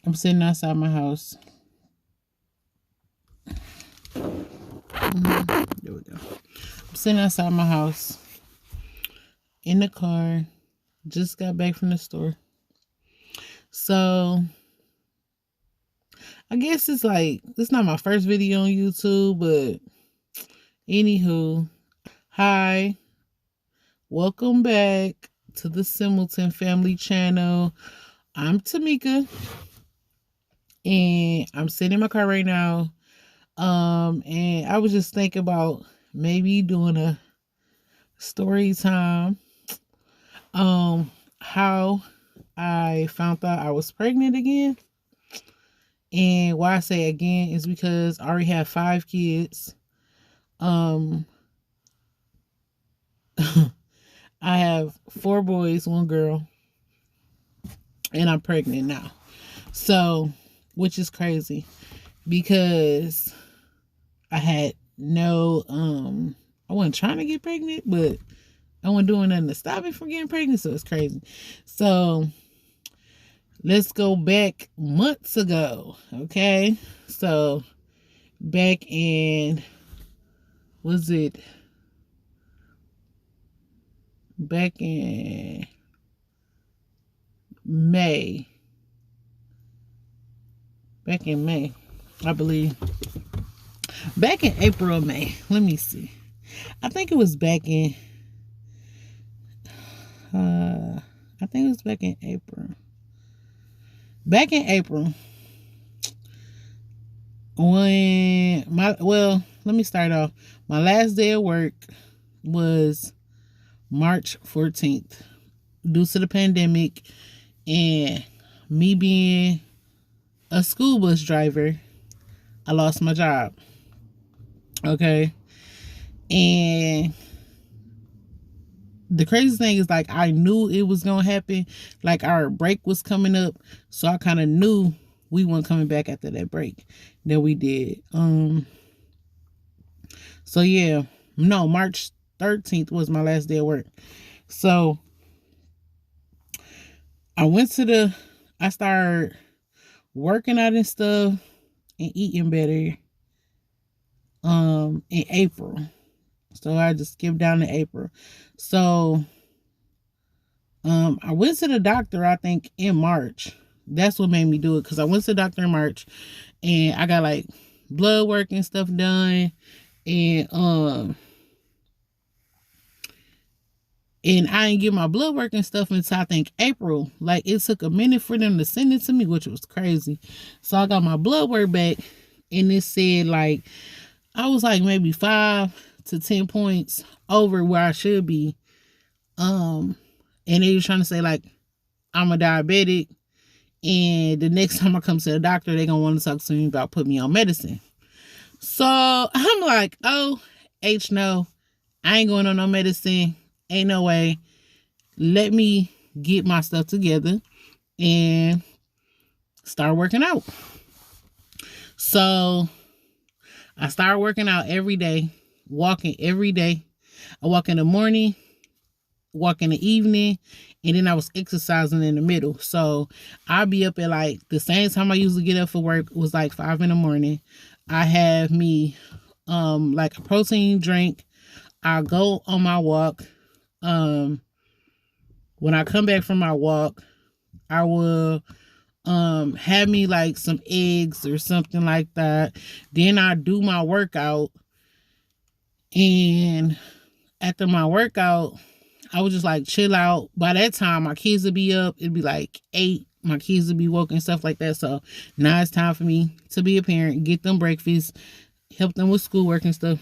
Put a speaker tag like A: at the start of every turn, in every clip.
A: I'm sitting outside my house. There we go. I'm sitting outside my house in the car. Just got back from the store. So I guess it's like, it's not my first video on YouTube, but anywho, hi, welcome back to the Simelton Family Channel. I'm Tamika, and I'm sitting in my car right now. And I was just thinking about maybe doing a story time. How I found out I was pregnant again. And why I say again is because I already have 5 kids. I have 4 boys, 1 girl, and I'm pregnant now. So, which is crazy because I had no, I wasn't trying to get pregnant, but I wasn't doing nothing to stop me from getting pregnant. So it's crazy. So let's go back months ago. Okay. So back in, was it back in May? Back in May, I believe. Back in April or May. Let me see. I think it was back in, I think it was back in April. Back in April, when let me start off. My last day of work was March 14th. Due to the pandemic and me being a school bus driver, I lost my job. Okay. And the crazy thing is, like, I knew it was going to happen. Like, our break was coming up. So I kind of knew we weren't coming back after that break that we did. So yeah, no, March 13th was my last day of work. So I started working out and stuff and eating better in April. So I just skipped down to April. So I went to the doctor, I think, in March. That's what made me do it, because I went to the doctor in March and I got like blood work and stuff done. And I didn't get my blood work and stuff until I think April. Like, it took a minute for them to send it to me, which was crazy. So I got my blood work back and it said, like, I was like maybe 5 to 10 points over where I should be. And they were trying to say, like, I'm a diabetic, and the next time I come to the doctor, they're gonna want to talk to me about putting me on medicine. So I'm like, oh, no, I ain't going on no medicine. Ain't no way. Let me get my stuff together and start working out. So I started working out every day, walking every day. I walk in the morning, walk in the evening, and then I was exercising in the middle. So I'll be up at like the same time I usually get up for work was like 5 in the morning. I have me like a protein drink. I go on my walk. When I come back from my walk, I will have me like some eggs or something like that. Then I do my workout, and after my workout, I would just like chill out. By that time, my kids would be up. It'd be like 8. My kids would be woke and stuff like that. So now it's time for me to be a parent, get them breakfast, help them with schoolwork and stuff.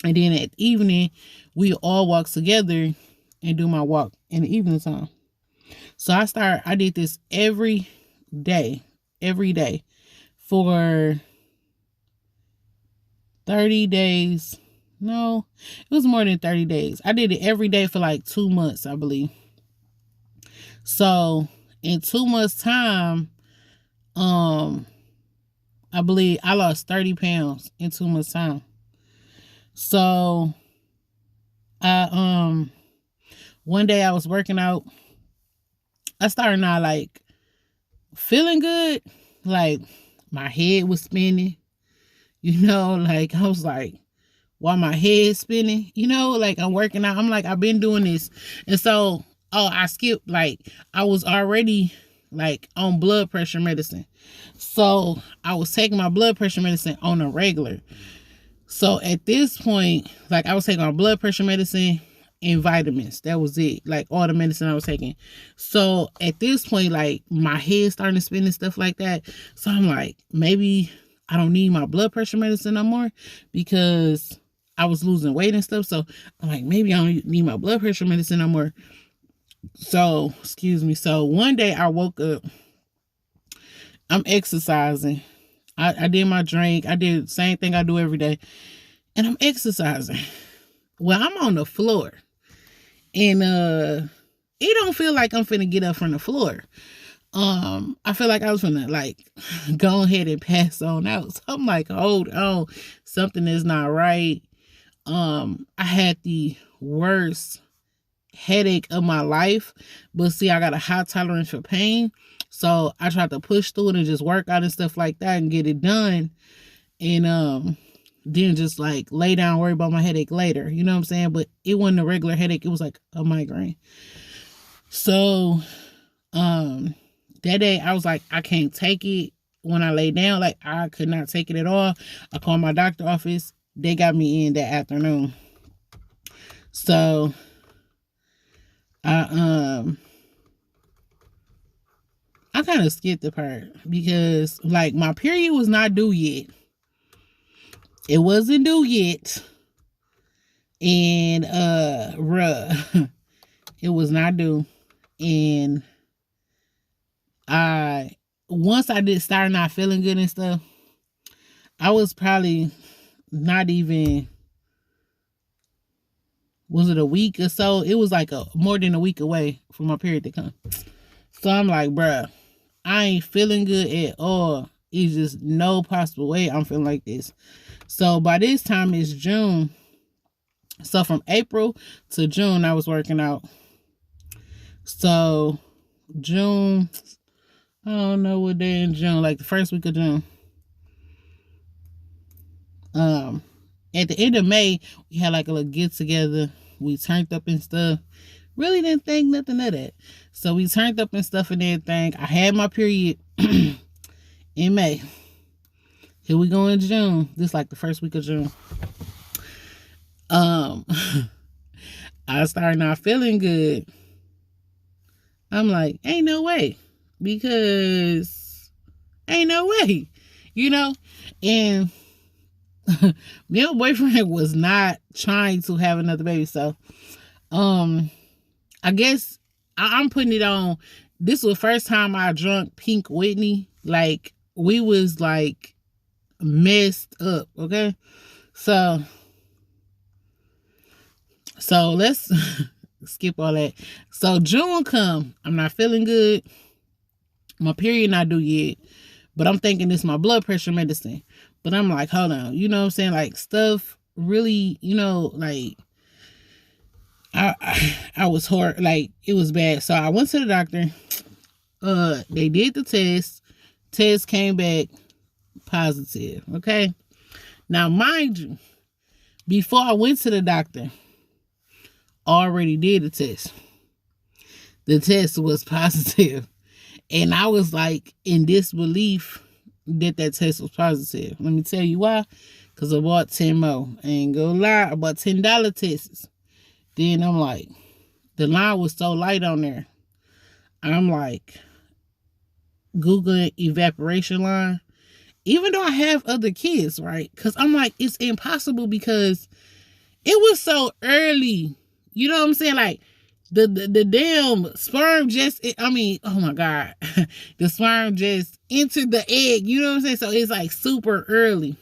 A: And then at evening, we all walk together and do my walk in the evening time. So I did this every day for 30 days. No, it was more than 30 days. I did it every day for like 2 months, I believe. So in 2 months time, I believe I lost 30 pounds in 2 months time. So I one day I was working out. I started out like feeling good, like my head was spinning, like I was like, while my head spinning, like I'm working out. I'm like, I've been doing this. And so, I skipped, like I was already like on blood pressure medicine. So I was taking my blood pressure medicine on a regular. So at this point, like I was taking my blood pressure medicine and vitamins. That was it. Like all the medicine I was taking. So at this point, like my head starting to spin and stuff like that. So I'm like, maybe I don't need my blood pressure medicine no more because I was losing weight and stuff. So I'm like, maybe I don't need my blood pressure medicine no more. So, excuse me. So one day I woke up, I'm exercising. I did my drink. I did the same thing I do every day. And I'm exercising. Well, I'm on the floor. And it don't feel like I'm finna get up from the floor. I feel like I was finna like go ahead and pass on out. So I'm like, hold on, something is not right. I had the worst headache of my life, but see, I got a high tolerance for pain. So I tried to push through it and just work out and stuff like that and get it done. And then just like lay down, worry about my headache later. You know what I'm saying? But it wasn't a regular headache. It was like a migraine. So that day I was like, I can't take it. When I lay down, like I could not take it at all. I called my doctor office. They got me in that afternoon. So I kind of skipped the part because like my period was not due yet. It wasn't due yet. And it was not due. And once I did start not feeling good and stuff, I was probably not even, was it a week or so? It was like more than a week away from my period to come. So I'm like, bruh, I ain't feeling good at all. It's just no possible way I'm feeling like this. So by this time it's June. So from April to June, I was working out. So June, I don't know what day in June, like the first week of June. At the end of May, we had like a little get together. We turned up and stuff. Really didn't think nothing of that. So we turned up and stuff and everything. I had my period in May. Here we go in June. This like the first week of June. I started not feeling good. I'm like, ain't no way. Because ain't no way. And my boyfriend was not trying to have another baby. So I guess I'm putting it on. This was the first time I drunk Pink Whitney. Like we was like messed up. Okay. So let's skip all that. So June come. I'm not feeling good. My period not due yet. But I'm thinking it's my blood pressure medicine. But I'm like, hold on. You know what I'm saying? Like stuff really, like I was hard. Like it was bad. So I went to the doctor. They did the test. Test came back positive. Okay. Now, mind you, before I went to the doctor, I already did the test. The test was positive. And I was like in disbelief that test was positive. Let me tell you why. Because I bought 10 more. I ain't gonna lie. I bought $10 tests. Then I'm like, the line was so light on there. I'm like, Googling evaporation line. Even though I have other kids, right? Because I'm like, it's impossible because it was so early. You know what I'm saying? Like, the damn sperm just, oh my God. The sperm just entered the egg. You know what I'm saying? So it's like super early.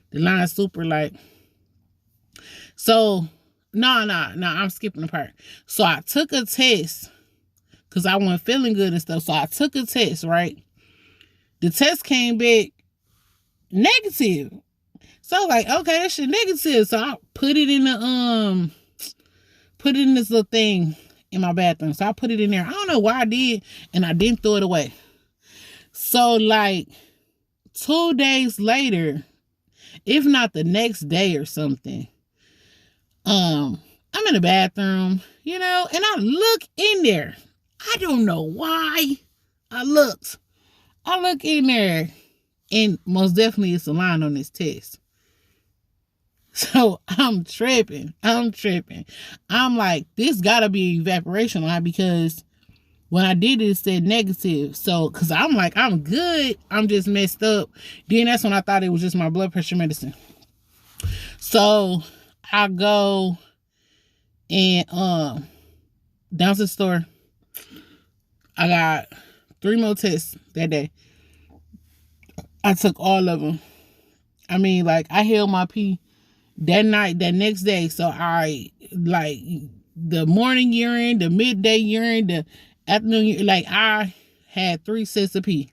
A: The line's super light. So, no, I'm skipping the part. So I took a test because I wasn't feeling good and stuff. So I took a test, right? The test came back negative. So I was like, okay, that shit negative. So I put it in this little thing in my bathroom. So I put it in there. I don't know why I did, and I didn't throw it away. So like 2 days later, if not the next day or something, I'm in the bathroom, and I look in there. I don't know why. I looked. I look in there, and most definitely it's a line on this test. So I'm tripping. I'm like, this gotta be an evaporation line, because when I did it said negative. So, because I'm like, I'm good. I'm just messed up. Then that's when I thought it was just my blood pressure medicine. So I go and down to the store. I got 3 more tests that day. I took all of them. I mean, like, I held my pee that night, that next day. So I, like, the morning urine, the midday urine, the afternoon urine, like, I had 3 sets of pee.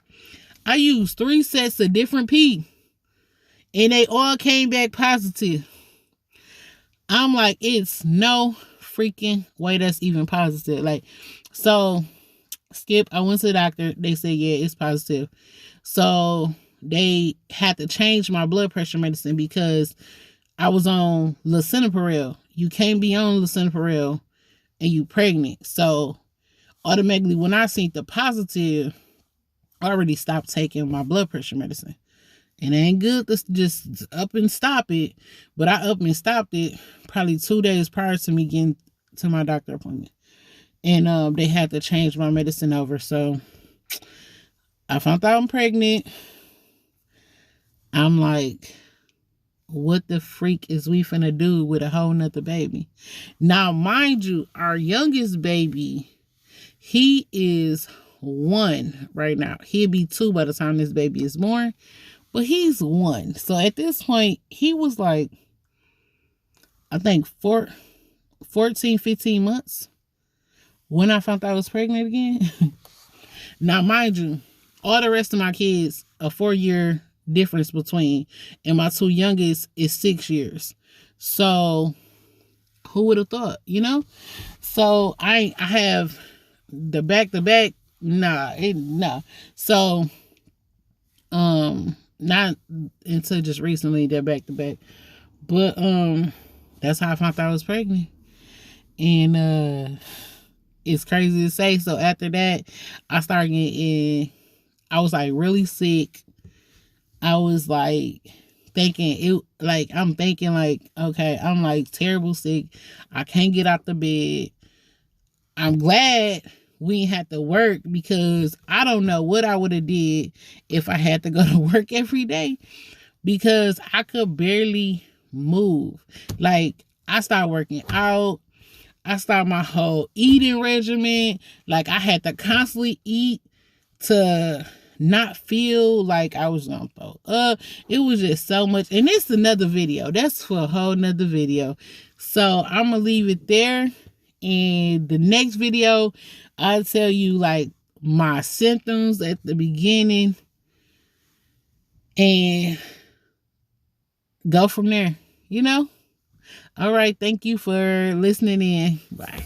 A: I used 3 sets of different pee, and they all came back positive. I'm like, it's no freaking way that's even positive. Like, so Skip, I went to the doctor. They said, yeah, it's positive. So they had to change my blood pressure medicine because I was on lisinopril. You can't be on lisinopril and you pregnant. So automatically, when I seen the positive, I already stopped taking my blood pressure medicine. And it ain't good to just up and stop it. But I up and stopped it probably 2 days prior to me getting to my doctor appointment. And they had to change my medicine over. So I found out I'm pregnant. I'm like, what the freak is we finna do with a whole nother baby? Now, mind you, our youngest baby, he is 1 right now. He'll be 2 by the time this baby is born. But he's 1. So at this point, he was like, I think 14, 15 months when I found out I was pregnant again. Now, mind you, all the rest of my kids, a 4-year difference between, and my 2 youngest is 6 years. So who would have thought, So I have the back-to-back. Nah. So, not until just recently they're back-to-back. But, that's how I found out I was pregnant. And, it's crazy to say. So after that, I started getting, I was like really sick. I was like I'm thinking like, okay, I'm like terrible sick. I can't get out the bed. I'm glad we didn't have to work, because I don't know what I would have did if I had to go to work every day, because I could barely move. Like, I started working out. I started my whole eating regimen. Like, I had to constantly eat to not feel like I was gonna throw up. It was just so much. And it's another video. That's for a whole nother video. So I'm gonna leave it there. And the next video, I'll tell you like my symptoms at the beginning and go from there, All right. Thank you for listening in. Bye.